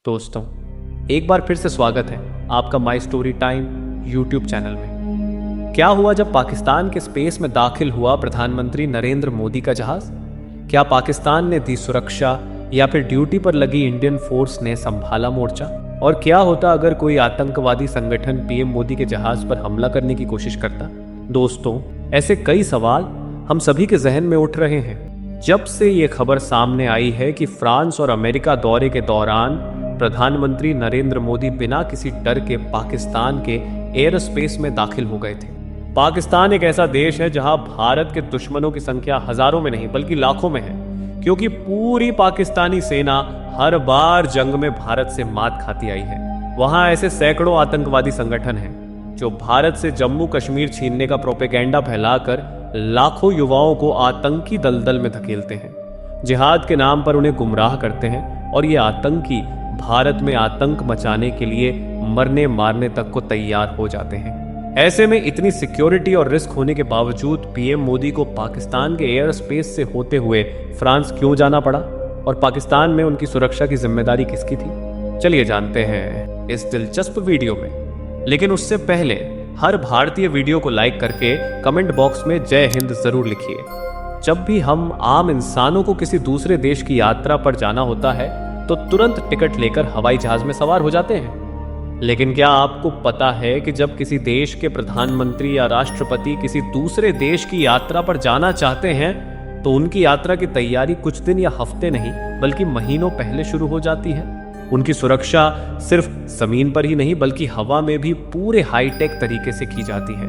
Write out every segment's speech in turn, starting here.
दोस्तों, एक बार फिर से स्वागत है आपका my story time YouTube channel में। क्या हुआ जब पाकिस्तान के स्पेस में दाखिल हुआ प्रधानमंत्री नरेंद्र मोदी का जहाज? क्या पाकिस्तान ने दी सुरक्षा या फिर ड्यूटी पर लगी इंडियन फोर्स ने संभाला मोर्चा? और क्या होता अगर कोई आतंकवादी संगठन पीएम मोदी के जहाज पर हमला करने की कोशिश करता? दोस्तों, ऐसे कई सवाल हम सभी के जहन में उठ रहे हैं जब से ये खबर सामने आई है कि फ्रांस और अमेरिका दौरे के दौरान प्रधानमंत्री नरेंद्र मोदी बिना किसी डर के पाकिस्तान के एयर स्पेस में दाखिल हो गए थे। पाकिस्तान एक ऐसा देश है जहां भारत के दुश्मनों की संख्या हजारों में नहीं बल्कि लाखों में है, क्योंकि पूरी पाकिस्तानी सेना हर बार जंग में भारत से मात खाती आई है। वहां ऐसे सैकड़ों आतंकवादी संगठन हैं जो भारत से जम्मू कश्मीर छीनने का प्रोपेगेंडा फैलाकर लाखों युवाओं को आतंकी दलदल में धकेलते हैं, जिहाद के नाम पर उन्हें गुमराह करते हैं और ये आतंकी भारत में आतंक मचाने के लिए मरने मारने तक को तैयार हो जाते हैं। ऐसे में इतनी सिक्योरिटी और रिस्क होने के बावजूद पीएम मोदी को पाकिस्तान के एयर स्पेस से होते हुए फ्रांस क्यों जाना पड़ा और पाकिस्तान में उनकी सुरक्षा की जिम्मेदारी किसकी थी? चलिए जानते हैं इस दिलचस्प वीडियो में। लेकिन उससे पहले हर भारतीय वीडियो को लाइक करके कमेंट बॉक्स में जय हिंद जरूर लिखिए। जब भी हम आम इंसानों को किसी दूसरे देश की यात्रा पर जाना होता है तो तुरंत टिकट लेकर हवाई जहाज में सवार हो जाते हैं। लेकिन क्या आपको पता है कि जब किसी देश के प्रधानमंत्री या राष्ट्रपति किसी दूसरे देश की यात्रा पर जाना चाहते हैं तो उनकी यात्रा की तैयारी कुछ दिन या हफ्ते नहीं बल्कि महीनों पहले शुरू हो जाती है। उनकी सुरक्षा सिर्फ जमीन पर ही नहीं बल्कि हवा में भी पूरे हाईटेक तरीके से की जाती है।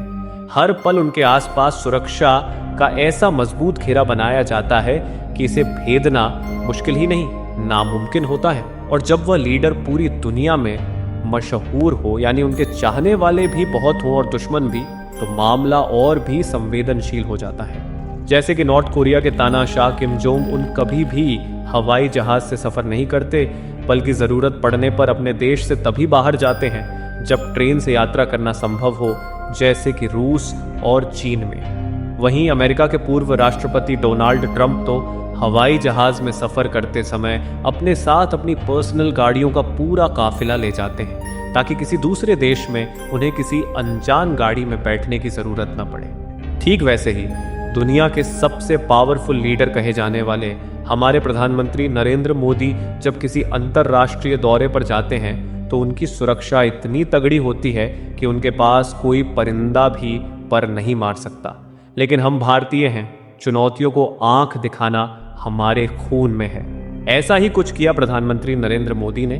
हर पल उनके आसपास सुरक्षा का ऐसा मजबूत घेरा बनाया जाता है कि इसे भेदना मुश्किल ही नहीं नामुमकिन होता है। और जब वह लीडर पूरी दुनिया में मशहूर हो, यानी उनके चाहने वाले भी बहुत हो और दुश्मन भी, तो मामला और भी संवेदनशील हो जाता है। जैसे कि नॉर्थ कोरिया के तानाशाह किम जोंग उन कभी भी हवाई जहाज से सफर नहीं करते बल्कि जरूरत पड़ने पर अपने देश से तभी बाहर जाते हैं जब ट्रेन से यात्रा करना संभव हो, जैसे कि रूस और चीन में। वहीं अमेरिका के पूर्व राष्ट्रपति डोनाल्ड ट्रंप तो हवाई जहाज में सफर करते समय अपने साथ अपनी पर्सनल गाड़ियों का पूरा काफिला ले जाते हैं ताकि किसी दूसरे देश में उन्हें किसी अनजान गाड़ी में बैठने की जरूरत न पड़े। ठीक वैसे ही दुनिया के सबसे पावरफुल लीडर कहे जाने वाले हमारे प्रधानमंत्री नरेंद्र मोदी जब किसी अंतरराष्ट्रीय दौरे पर जाते हैं तो उनकी सुरक्षा इतनी तगड़ी होती है कि उनके पास कोई परिंदा भी पर नहीं मार सकता। लेकिन हम भारतीय हैं, चुनौतियों को आंख दिखाना हमारे खून में है। ऐसा ही कुछ किया प्रधानमंत्री नरेंद्र मोदी ने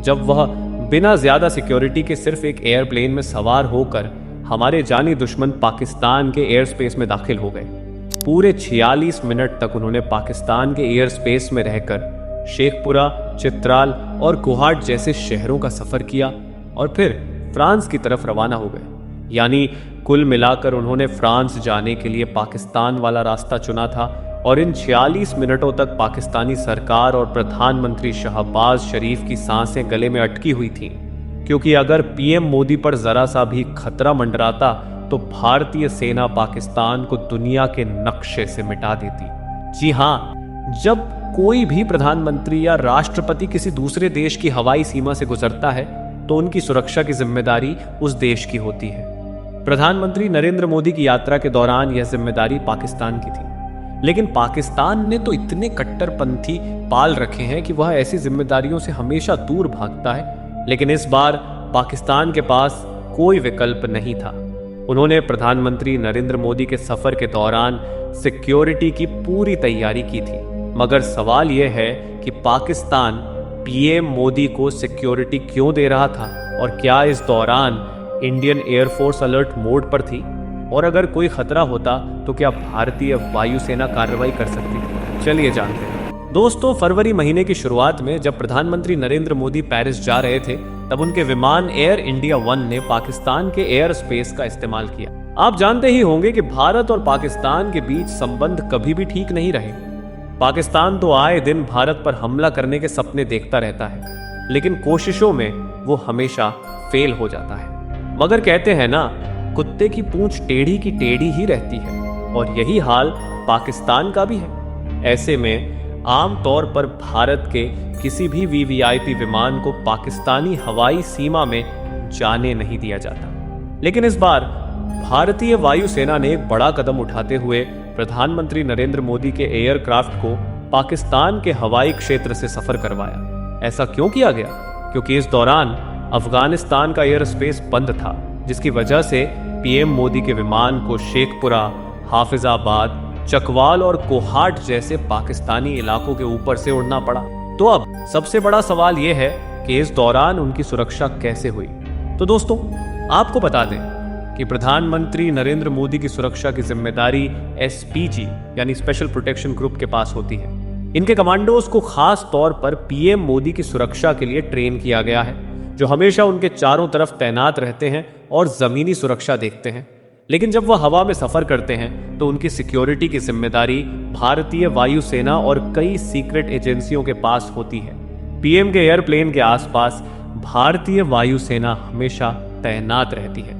जब वह बिना ज्यादा सिक्योरिटी के सिर्फ एक एयरप्लेन में सवार होकर हमारे जानी दुश्मन पाकिस्तान के एयर स्पेस में दाखिल हो गए। पूरे 46 मिनट तक उन्होंने पाकिस्तान के एयर स्पेस में रहकर शेखपुरा, चित्राल और गुवाहाटी जैसे शहरों का सफर किया और फिर फ्रांस की तरफ रवाना हो गए। यानी कुल मिलाकर उन्होंने फ्रांस जाने के लिए पाकिस्तान वाला रास्ता चुना था। और इन 46 मिनटों तक पाकिस्तानी सरकार और प्रधानमंत्री शहबाज शरीफ की सांसें गले में अटकी हुई थीं, क्योंकि अगर पीएम मोदी पर जरा सा भी खतरा मंडराता तो भारतीय सेना पाकिस्तान को दुनिया के नक्शे से मिटा देती। जी हाँ, जब कोई भी प्रधानमंत्री या राष्ट्रपति किसी दूसरे देश की हवाई सीमा से गुजरता है तो उनकी सुरक्षा की जिम्मेदारी उस देश की होती है। प्रधानमंत्री नरेंद्र मोदी की यात्रा के दौरान यह जिम्मेदारी पाकिस्तान की थी। लेकिन पाकिस्तान ने तो इतने कट्टरपंथी पाल रखे हैं कि वह ऐसी जिम्मेदारियों से हमेशा दूर भागता है। लेकिन इस बार पाकिस्तान के पास कोई विकल्प नहीं था। उन्होंने प्रधानमंत्री नरेंद्र मोदी के सफर के दौरान सिक्योरिटी की पूरी तैयारी की थी। मगर सवाल यह है कि पाकिस्तान पीएम मोदी को सिक्योरिटी क्यों दे रहा था और क्या इस दौरान इंडियन एयरफोर्स अलर्ट मोड पर थी? और अगर कोई खतरा होता तो क्या भारतीय वायुसेना कार्रवाई कर सकती थी? चलिए जानते हैं। दोस्तों, फरवरी महीने की शुरुआत में जब प्रधानमंत्री नरेंद्र मोदी पेरिस जा रहे थे तब उनके विमान एयर इंडिया 1 ने पाकिस्तान के एयर स्पेस का इस्तेमाल किया। आप जानते ही होंगे कि भारत और पाकिस्तान के बीच संबंध कभी भी ठीक नहीं रहे। पाकिस्तान तो आए दिन भारत पर हमला करने के सपने देखता रहता है, लेकिन कोशिशों में वो हमेशा फेल हो जाता है। मगर कहते हैं ना, कुत्ते की पूंछ टेढ़ी की टेढ़ी ही रहती है, और यही हाल पाकिस्तान का भी है। ऐसे में आमतौर पर भारत के किसी भी वीवीआईपी विमान को पाकिस्तानी हवाई सीमा में जाने नहीं दिया जाता। लेकिन इस बार भारतीय वायुसेना ने एक बड़ा कदम उठाते हुए प्रधानमंत्री नरेंद्र मोदी के एयरक्राफ्ट को पाकिस्तान के हवाई क्षेत्र से सफर करवाया। ऐसा क्यों किया गया? क्योंकि इस दौरान अफगानिस्तान का एयर स्पेस बंद था, जिसकी वजह से पीएम मोदी के विमान को शेखपुरा, हाफिजाबाद, चकवाल और कोहाट जैसे पाकिस्तानी इलाकों के ऊपर से उड़ना पड़ा। तो अब सबसे बड़ा सवाल यह है कि इस दौरान उनकी सुरक्षा कैसे हुई। तो दोस्तों, आपको बता दें कि प्रधानमंत्री नरेंद्र मोदी की सुरक्षा की जिम्मेदारी एसपीजी यानी स्पेशल प्रोटेक्शन ग्रुप के पास होती है। इनके कमांडोज को खास तौर पर पीएम मोदी की सुरक्षा के लिए ट्रेन किया गया है, जो हमेशा उनके चारों तरफ तैनात रहते हैं और जमीनी सुरक्षा देखते हैं। लेकिन जब वह हवा में सफर करते हैं तो उनकी सिक्योरिटी की जिम्मेदारी भारतीय वायुसेना और कई सीक्रेट एजेंसियों के पास होती है। पीएम के एयरप्लेन के आसपास भारतीय वायुसेना हमेशा तैनात रहती है।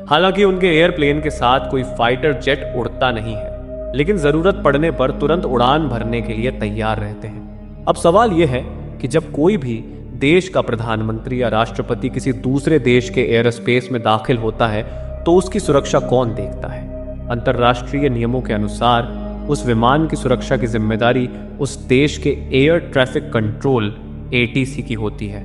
हालांकि उनके एयरप्लेन के साथ कोई फाइटर जेट उड़ता नहीं है, लेकिन जरूरत पड़ने पर तुरंत उड़ान भरने के लिए तैयार रहते हैं। अब सवाल यह है कि जब कोई भी देश का प्रधानमंत्री या राष्ट्रपति किसी दूसरे देश के एयर स्पेस में दाखिल होता है तो उसकी सुरक्षा कौन देखता है? अंतर्राष्ट्रीय नियमों के अनुसार उस विमान की सुरक्षा की जिम्मेदारी उस देश के एयर ट्रैफिक कंट्रोल एटीसी की होती है।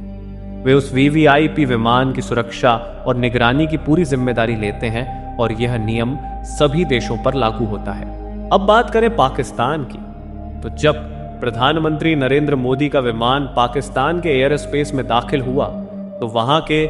वे उस वीवीआईपी विमान की सुरक्षा और निगरानी की पूरी जिम्मेदारी लेते हैं और यह नियम सभी देशों पर लागू होता है। अब बात करें पाकिस्तान की, तो जब प्रधानमंत्री नरेंद्र मोदी का विमान पाकिस्तान के एयर स्पेस में दाखिल हुआ तो वहां के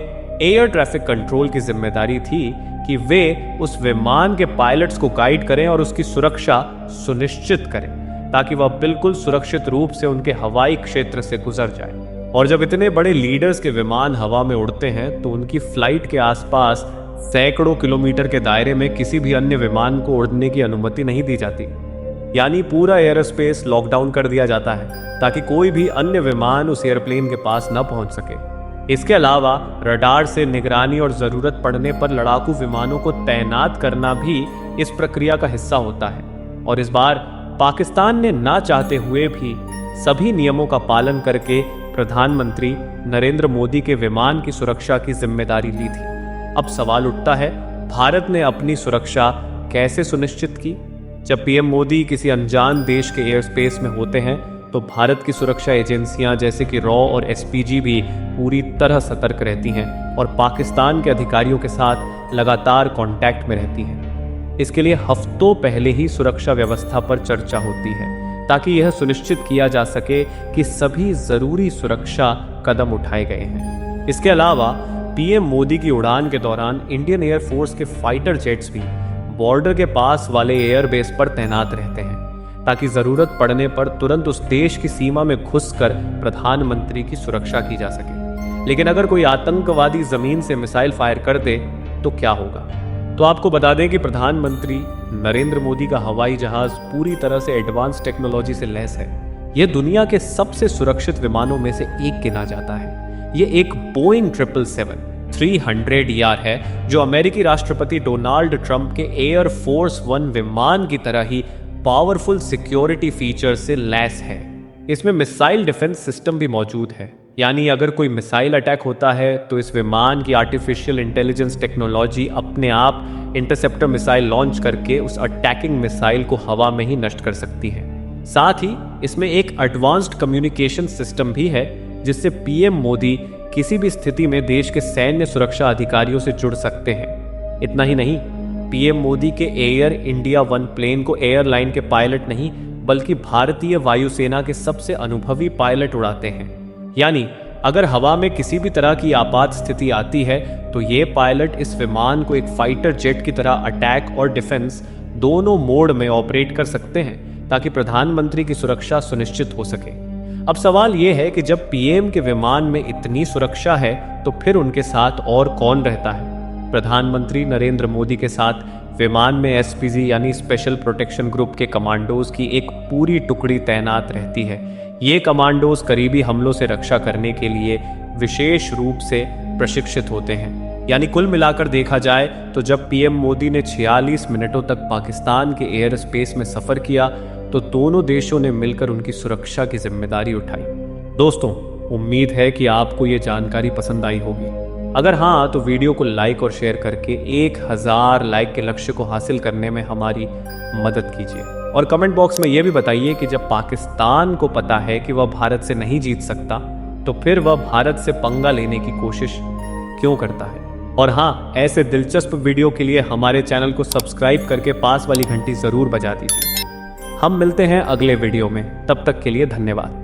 एयर ट्रैफिक कंट्रोल की जिम्मेदारी थी कि वे उस विमान के पायलट्स को गाइड करें और उसकी सुरक्षा सुनिश्चित करें ताकि वह बिल्कुल सुरक्षित रूप से उनके हवाई क्षेत्र से गुजर जाए। और जब इतने बड़े लीडर्स के विमान हवा में उड़ते हैं तो उनकी फ्लाइट के आसपास सैकड़ों किलोमीटर के दायरे में किसी भी अन्य विमान को उड़ने की अनुमति नहीं दी जाती। यानी पूरा एयर स्पेस लॉकडाउन कर दिया जाता है ताकि कोई भी अन्य विमान उस एयरप्लेन के पास न पहुंच सके। इसके अलावा रडार से निगरानी और जरूरत पड़ने पर लड़ाकू विमानों को तैनात करना भी इस प्रक्रिया का हिस्सा होता है। और इस बार पाकिस्तान ने ना चाहते हुए भी सभी नियमों का पालन करके प्रधानमंत्री नरेंद्र मोदी के विमान की सुरक्षा की जिम्मेदारी ली थी। अब सवाल उठता है, भारत ने अपनी सुरक्षा कैसे सुनिश्चित की? जब पीएम मोदी किसी अनजान देश के एयर स्पेस में होते हैं तो भारत की सुरक्षा एजेंसियां जैसे कि रॉ और एसपीजी भी पूरी तरह सतर्क रहती हैं और पाकिस्तान के अधिकारियों के साथ लगातार कांटेक्ट में रहती हैं। इसके लिए हफ्तों पहले ही सुरक्षा व्यवस्था पर चर्चा होती है ताकि यह सुनिश्चित किया जा सके कि सभी जरूरी सुरक्षा कदम उठाए गए हैं। इसके अलावा पीएम मोदी की उड़ान के दौरान इंडियन एयरफोर्स के फाइटर जेट्स भी बॉर्डर के पास वाले एयरबेस पर तैनात रहते हैं ताकि जरूरत पड़ने पर तुरंत उस देश की सीमा में घुसकर प्रधानमंत्री की सुरक्षा की जा सके। लेकिन अगर कोई आतंकवादी जमीन से मिसाइल फायर कर दे तो क्या होगा? तो आपको बता दें कि प्रधानमंत्री नरेंद्र मोदी का हवाई जहाज पूरी तरह से एडवांस टेक्नोलॉजी से लैस है। यह दुनिया के सबसे सुरक्षित विमानों में से एक गिना जाता है। यह एक बोइंग 777-300ER है जो अमेरिकी राष्ट्रपति डोनाल्ड ट्रंप के एयर फोर्स 1 विमान की तरह ही पावरफुल सिक्योरिटी फीचर से लैस है। इसमें मिसाइल डिफेंस सिस्टम भी मौजूद है, यानी अगर कोई मिसाइल अटैक होता है तो इस विमान की आर्टिफिशियल इंटेलिजेंस टेक्नोलॉजी अपने आप इंटरसेप्टर मिसाइल लॉन्च करके उस अटैकिंग मिसाइल को हवा में ही नष्ट कर सकती है। साथ ही इसमें एक एडवांस्ड कम्युनिकेशन सिस्टम भी है जिससे पीएम मोदी किसी भी स्थिति में देश के सैन्य सुरक्षा अधिकारियों से जुड़ सकते हैं। इतना ही नहीं, पीएम मोदी के एयर इंडिया 1 प्लेन को एयरलाइन के पायलट नहीं बल्कि भारतीय वायुसेना के सबसे अनुभवी पायलट उड़ाते हैं। यानी अगर हवा में किसी भी तरह की आपात स्थिति आती है तो ये पायलट इस विमान को एक फाइटर जेट की तरह अटैक और डिफेंस दोनों मोड में ऑपरेट कर सकते हैं ताकि प्रधानमंत्री की सुरक्षा सुनिश्चित हो सके। अब सवाल यह है कि जब पीएम के विमान में इतनी सुरक्षा है तो फिर उनके साथ और कौन रहता है? प्रधानमंत्री नरेंद्र मोदी के साथ विमान में एसपीजी यानी स्पेशल प्रोटेक्शन ग्रुप के कमांडोज की एक पूरी टुकड़ी तैनात रहती है। ये कमांडोज करीबी हमलों से रक्षा करने के लिए विशेष रूप से प्रशिक्षित होते हैं। यानी कुल मिलाकर देखा जाए तो जब पीएम मोदी ने 46 मिनटों तक पाकिस्तान के एयर स्पेस में सफर किया तो दोनों देशों ने मिलकर उनकी सुरक्षा की जिम्मेदारी उठाई। दोस्तों, उम्मीद है कि आपको ये जानकारी पसंद आई होगी। अगर हाँ, तो वीडियो को लाइक और शेयर करके 1000 लाइक के लक्ष्य को हासिल करने में हमारी मदद कीजिए। और कमेंट बॉक्स में यह भी बताइए कि जब पाकिस्तान को पता है कि वह भारत से नहीं जीत सकता, तो फिर वह भारत से पंगा लेने की कोशिश क्यों करता है। और हाँ, ऐसे दिलचस्प वीडियो के लिए हमारे चैनल को सब्सक्राइब करके पास वाली घंटी जरूर बजा दीजिए। हम मिलते हैं अगले वीडियो में, तब तक के लिए धन्यवाद।